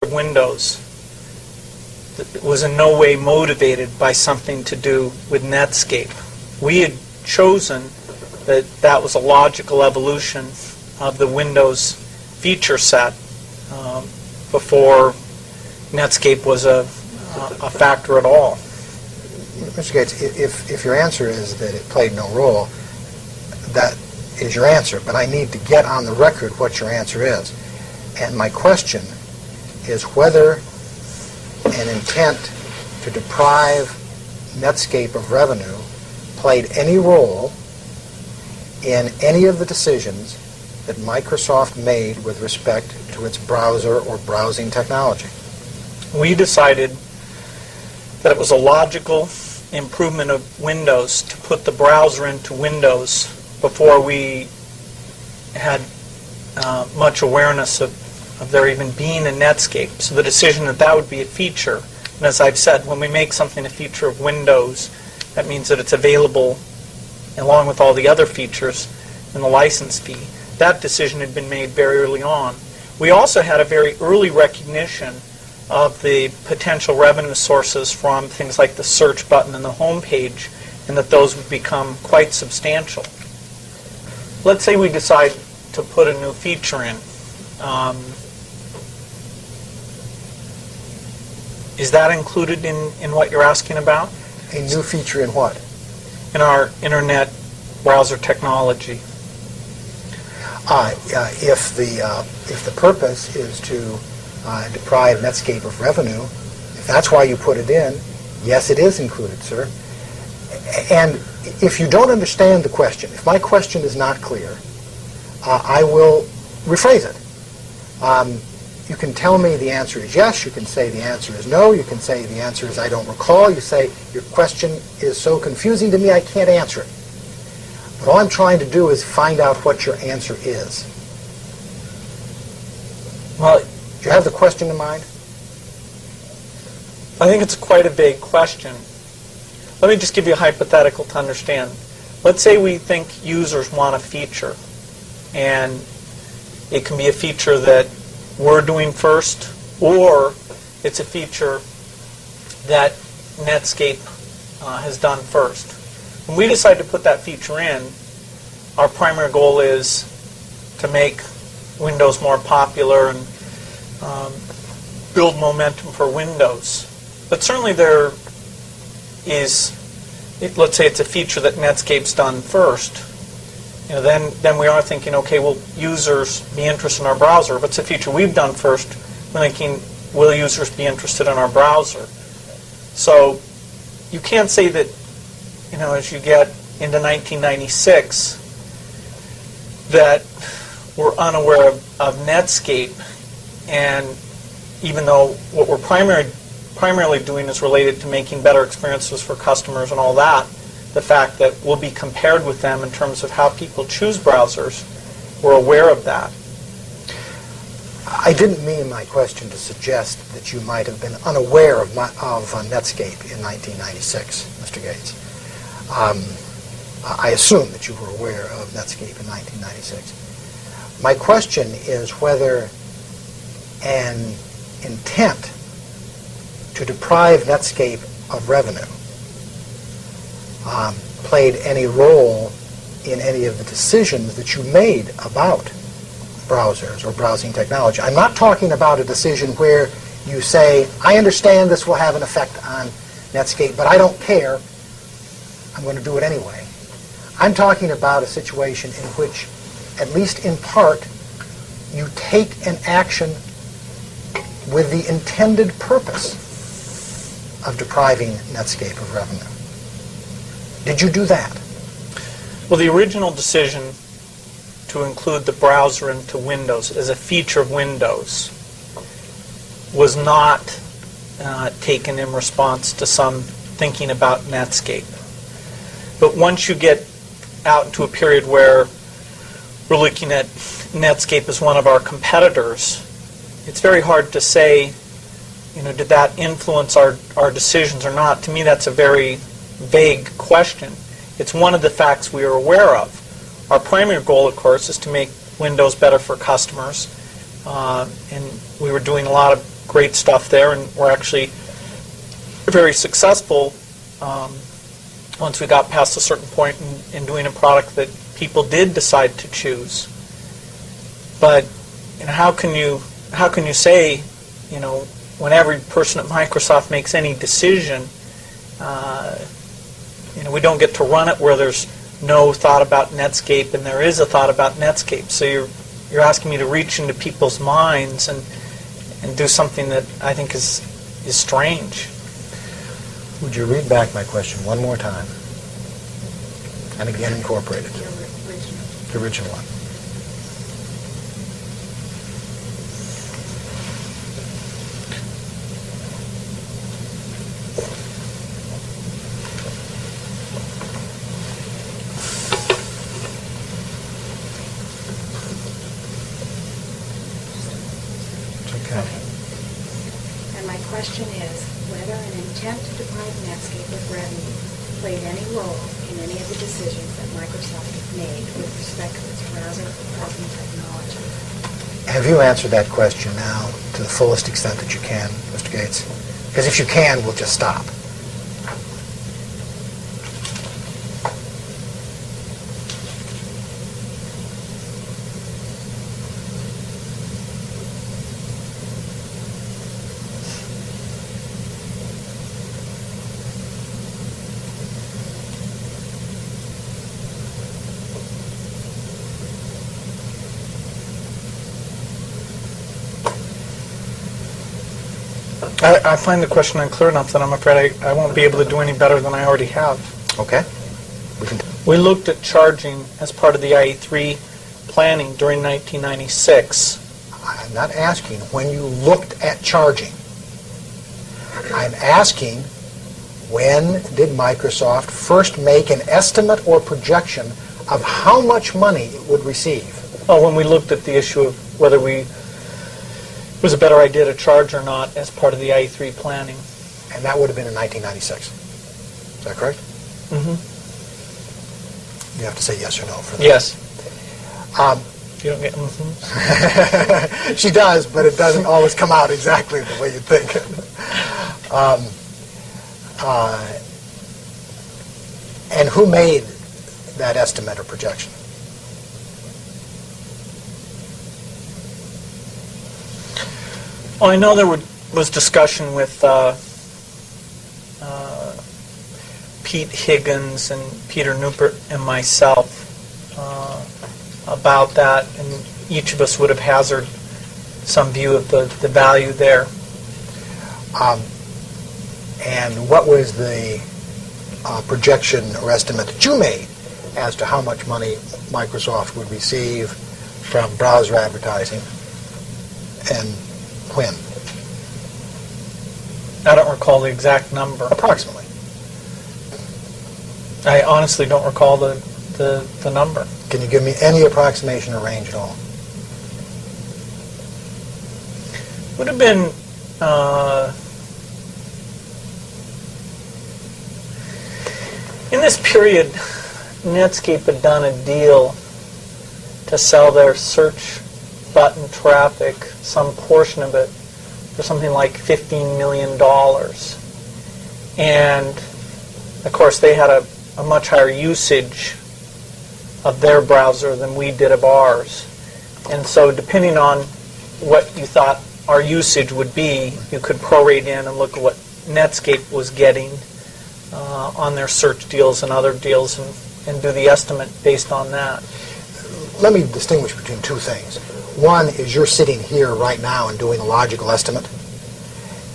Windows was in no way motivated by something to do with Netscape. We had chosen that that was a logical evolution of the Windows feature set before Netscape was a factor at all. Mr. Gates, if your answer is that it played no role, that is your answer, but I need to get on the record what your answer is. And my question is whether an intent to deprive Netscape of revenue played any role in any of the decisions that Microsoft made with respect to its browser or browsing technology. We decided that it was a logical improvement of Windows to put the browser into Windows before we had much awareness of there even being a Netscape. So the decision that that would be a feature, and as I've said, when we make something a feature of Windows, that means that it's available along with all the other features in the license fee. That decision had been made very early on. We also had a very early recognition of the potential revenue sources from things like the search button and the home page, and that those would become quite substantial. Let's say we decide to put a new feature in. Is that included in what you're asking about? A new feature in what? In our internet browser technology. If the purpose is to deprive Netscape of revenue, if that's why you put it in, yes, it is included, sir. And if you don't understand the question, if my question is not clear, I will rephrase it. You can tell me the answer is yes, you can say the answer is no, you can say the answer is I don't recall, you say your question is so confusing to me I can't answer it. But all I'm trying to do is find out what your answer is. Well, do you have the question in mind? I think it's quite a vague question. Let me just give you a hypothetical to understand. Let's say we think users want a feature, and it can be a feature that we're doing first, or it's a feature that Netscape has done first. When we decide to put that feature in, our primary goal is to make Windows more popular and build momentum for Windows. But certainly there is, let's say it's a feature that Netscape's done first. Then we are thinking, okay, will users be interested in our browser? If it's a feature we've done first, we're thinking, will users be interested in our browser? So you can't say that, as you get into 1996, that we're unaware of Netscape, and even though what we're primarily doing is related to making better experiences for customers and all that, the fact that we'll be compared with them in terms of how people choose browsers, we're aware of that. I didn't mean my question to suggest that you might have been unaware of Netscape in 1996, Mr. Gates. I assume that you were aware of Netscape in 1996. My question is whether an intent to deprive Netscape of revenue played any role in any of the decisions that you made about browsers or browsing technology. I'm not talking about a decision where you say, I understand this will have an effect on Netscape, but I don't care. I'm going to do it anyway. I'm talking about a situation in which, at least in part, you take an action with the intended purpose of depriving Netscape of revenue. Did you do that? Well, the original decision to include the browser into Windows as a feature of Windows was not taken in response to some thinking about Netscape. But once you get out into a period where we're looking at Netscape as one of our competitors, it's very hard to say, did that influence our decisions or not? To me, that's a very vague question. It's one of the facts we are aware of. Our primary goal, of course, is to make Windows better for customers. And we were doing a lot of great stuff there, and we're actually very successful once we got past a certain point in doing a product that people did decide to choose. But how can you say, when every person at Microsoft makes any decision, we don't get to run it where there's no thought about Netscape and there is a thought about Netscape. So you're asking me to reach into people's minds and do something that I think is strange. Would you read back my question one more time? And again incorporate it. The original one. And my question is whether an intent to deprive Netscape of revenue played any role in any of the decisions that Microsoft made with respect to its browsing technology. Have you answered that question now to the fullest extent that you can, Mr. Gates? Because if you can, we'll just stop. I find the question unclear enough that I'm afraid I won't be able to do any better than I already have. Okay. We looked at charging as part of the IE3 planning during 1996. I'm not asking when you looked at charging. I'm asking when did Microsoft first make an estimate or projection of how much money it would receive? Well, when we looked at the issue of whether it was a better idea to charge or not as part of the IE3 planning. And that would have been in 1996. Is that correct? Mm-hmm. You have to say yes or no for that. Yes. You don't get mm-hmm. She does, but it doesn't always come out exactly the way you think. And who made that estimate or projection? Well, I know there was discussion with Pete Higgins and Peter Newport and myself about that, and each of us would have hazarded some view of the value there. And what was the projection or estimate that you made as to how much money Microsoft would receive from browser advertising, and when? I don't recall the exact number. Approximately. I honestly don't recall the number. Can you give me any approximation or range at all? Would have been in this period, Netscape had done a deal to sell their search button traffic, some portion of it, for something like $15 million. And of course, they had a much higher usage of their browser than we did of ours. And so depending on what you thought our usage would be, you could prorate in and look at what Netscape was getting on their search deals and other deals and do the estimate based on that. Let me distinguish between two things. One is you're sitting here right now and doing a logical estimate.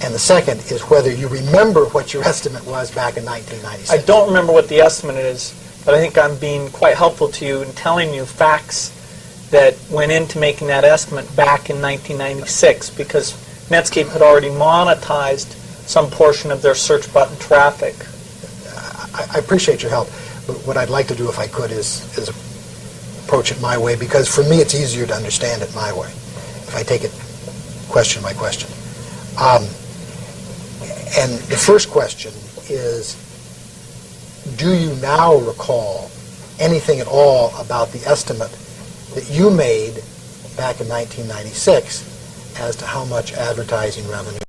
And the second is whether you remember what your estimate was back in 1996. I don't remember what the estimate is, but I think I'm being quite helpful to you in telling you facts that went into making that estimate back in 1996, because Netscape had already monetized some portion of their search button traffic. I appreciate your help, but what I'd like to do, if I could, is approach it my way, because for me it's easier to understand it my way, if I take it question by question. And the first question is, do you now recall anything at all about the estimate that you made back in 1996 as to how much advertising revenue